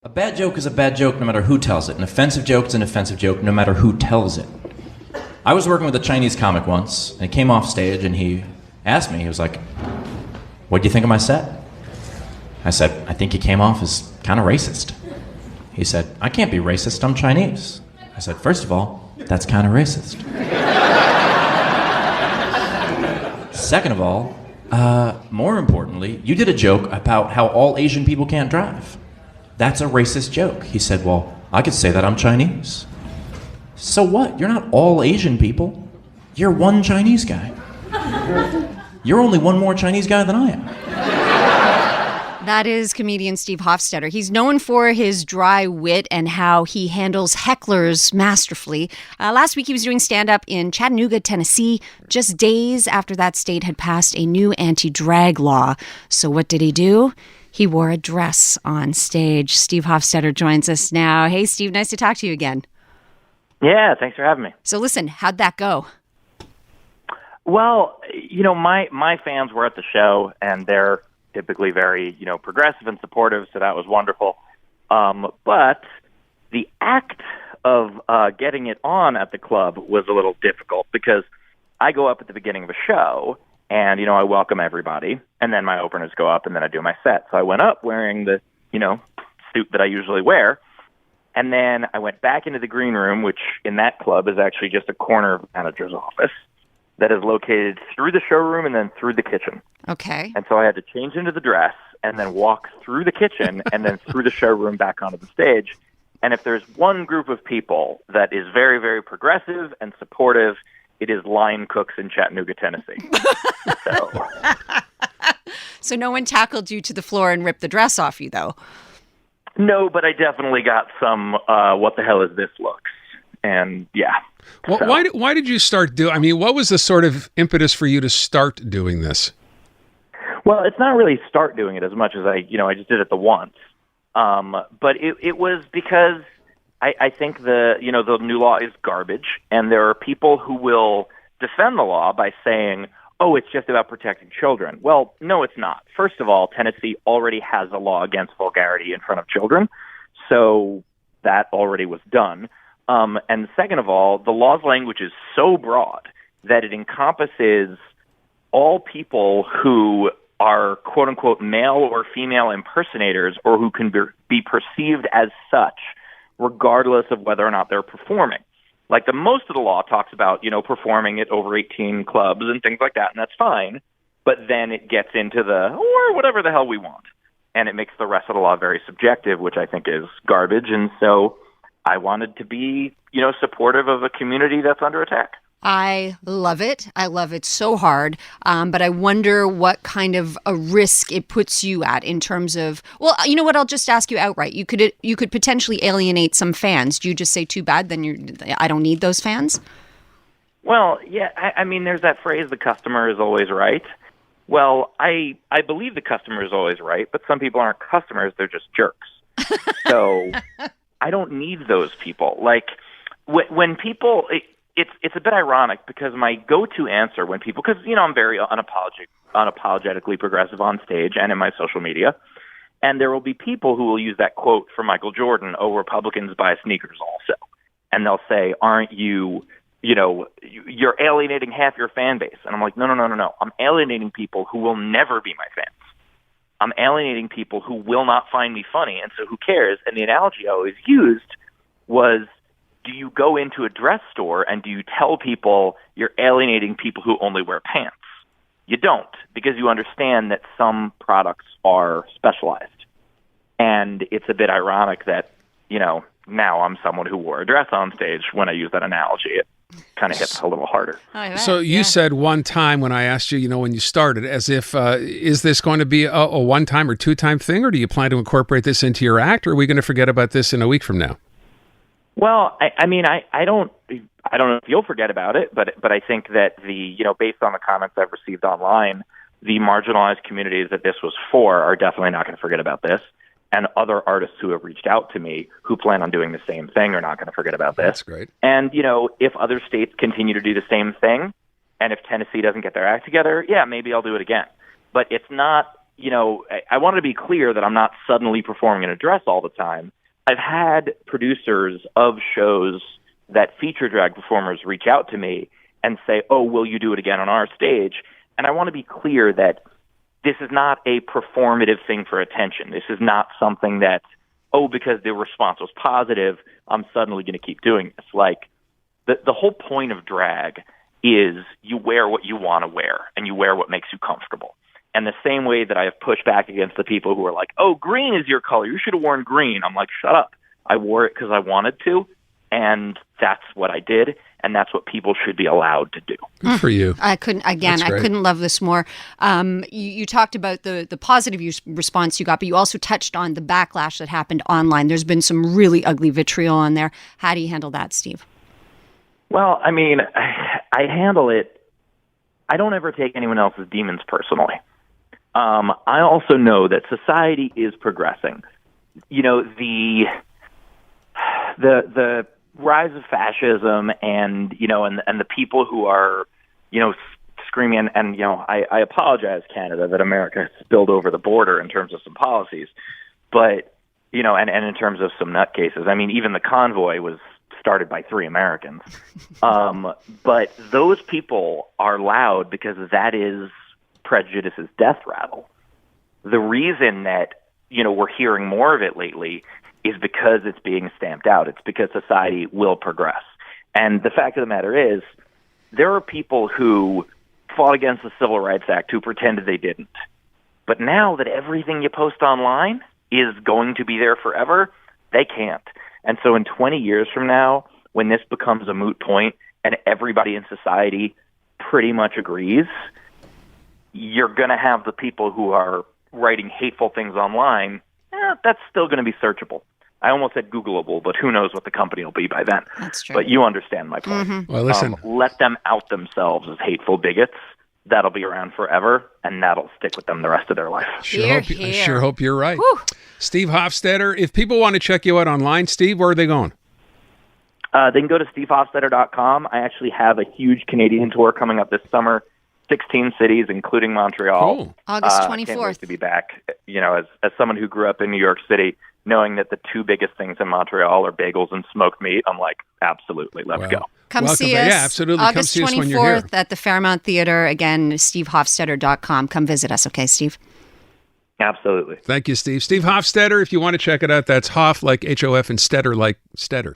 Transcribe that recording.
A bad joke is a bad joke no matter who tells it. An offensive joke is an offensive joke no matter who tells it. I was working with a Chinese comic once, and he came off stage and he asked me, he was like, "What do you think of my set?" I said, "I think he came off as kind of racist." He said, "I can't be racist, I'm Chinese." I said, "First of all, that's kind of racist." Second of all, more importantly, you did a joke about how all Asian people can't drive. That's a racist joke. He said, "Well, I could say that I'm Chinese." So what? You're not all Asian people. You're one Chinese guy. You're only one more Chinese guy than I am. That is comedian Steve Hofstetter. He's known for his dry wit and how he handles hecklers masterfully. Last week he was doing stand-up in Chattanooga, Tennessee, just days after that state had passed a new anti-drag law. So what did he do? He wore a dress on stage. Steve Hofstetter joins us now. Hey, Steve, nice to talk to you again. Yeah, thanks for having me. So listen, how'd that go? Well, my fans were at the show, and they're typically very, progressive and supportive, so that was wonderful. But the act of getting it on at the club was a little difficult because I go up at the beginning of a show, and, I welcome everybody, and then my openers go up, and then I do my set. So I went up wearing the, suit that I usually wear, and then I went back into the green room, which in that club is actually just a corner of the manager's office that is located through the showroom and then through the kitchen. Okay. And so I had to change into the dress and then walk through the kitchen and then through the showroom back onto the stage. And if there's one group of people that is very, very progressive and supportive, it is line cooks in Chattanooga, Tennessee. So no one tackled you to the floor and ripped the dress off you, though? No, but I definitely got some what the hell is this looks. And yeah. Well, so. why did you start what was the sort of impetus for you to start doing this? Well, it's not really start doing it as much as I just did it the once. But it was because I think the new law is garbage, and there are people who will defend the law by saying, "Oh, it's just about protecting children." Well, no, it's not. First of all, Tennessee already has a law against vulgarity in front of children, so that already was done. And second of all, the law's language is so broad that it encompasses all people who are quote-unquote male or female impersonators or who can be perceived as such, regardless of whether or not they're performing. Like the most of the law talks about, performing at over 18 clubs and things like that, and that's fine. But then it gets into or whatever the hell we want. And it makes the rest of the law very subjective, which I think is garbage. And so I wanted to be, supportive of a community that's under attack. I love it. I love it so hard. But I wonder what kind of a risk it puts you at in terms of, well, you know what? I'll just ask you outright. You could potentially alienate some fans. Do you just say too bad? Then I don't need those fans? Well, yeah. I mean, there's that phrase, the customer is always right. Well, I believe the customer is always right, but some people aren't customers. They're just jerks. So I don't need those people. Like when people... It's a bit ironic because my go-to answer when people, because, I'm very unapologetically progressive on stage and in my social media, and there will be people who will use that quote from Michael Jordan, "Oh, Republicans buy sneakers also." And they'll say, "Aren't you, you're alienating half your fan base." And I'm like, no. I'm alienating people who will never be my fans. I'm alienating people who will not find me funny, and so who cares? And the analogy I always used was, do you go into a dress store and do you tell people you're alienating people who only wear pants? You don't, because you understand that some products are specialized. And it's a bit ironic that, now I'm someone who wore a dress on stage when I use that analogy. It kind of hits a little harder. So you said one time when I asked you, when you started, as if, is this going to be a one-time or two-time thing, or do you plan to incorporate this into your act, or are we going to forget about this in a week from now? Well, I mean, I don't know if you'll forget about it, but I think that based on the comments I've received online, the marginalized communities that this was for are definitely not going to forget about this. And other artists who have reached out to me who plan on doing the same thing are not going to forget about this. That's great. And, if other states continue to do the same thing, and if Tennessee doesn't get their act together, yeah, maybe I'll do it again. But it's not, I want to be clear that I'm not suddenly performing in a dress all the time. I've had producers of shows that feature drag performers reach out to me and say, "Oh, will you do it again on our stage?" And I want to be clear that this is not a performative thing for attention. This is not something that, because the response was positive, I'm suddenly going to keep doing this. Like, the whole point of drag is you wear what you want to wear, and you wear what makes you comfortable. And the same way that I have pushed back against the people who are like, "Oh, green is your color. You should have worn green." I'm like, shut up. I wore it because I wanted to, and that's what I did, and that's what people should be allowed to do. Good for you. I couldn't love this more. You talked about the positive response you got, but you also touched on the backlash that happened online. There's been some really ugly vitriol on there. How do you handle that, Steve? Well, I mean, I handle it. I don't ever take anyone else's demons personally. I also know that society is progressing. The rise of fascism and the people who are, screaming and I apologize, Canada, that America has spilled over the border in terms of some policies, but, and in terms of some nutcases. I mean, even the convoy was started by 3 Americans. But those people are loud because that is prejudice's death rattle. The reason that, we're hearing more of it lately is because it's being stamped out. It's because society will progress. And the fact of the matter is, there are people who fought against the Civil Rights Act who pretended they didn't. But now that everything you post online is going to be there forever, they can't. And so in 20 years from now, when this becomes a moot point and everybody in society pretty much agrees, you're going to have the people who are writing hateful things online. That's still going to be searchable. I almost said Googleable, but who knows what the company will be by then. That's true. But you understand my point. Mm-hmm. Well, listen. Let them out themselves as hateful bigots. That'll be around forever, and that'll stick with them the rest of their life. I Hear, sure hope you're right. Whew. Steve Hofstetter, if people want to check you out online, Steve, where are they going? They can go to stevehofstetter.com. I actually have a huge Canadian tour coming up this summer, 16 cities, including Montreal. Cool. August I can't 24th. wait to be back. As someone who grew up in New York City, knowing that the 2 biggest things in Montreal are bagels and smoked meat, I'm like, absolutely, let's go. Come Welcome see back. us. Yeah, absolutely. August Come see us when you're here. 24th at the Fairmount Theater. Again, stevehofstetter.com. Come visit us, okay, Steve? Absolutely. Thank you, Steve. Steve Hofstetter, if you want to check it out, that's Hoff like H-O-F and Stetter like Stetter.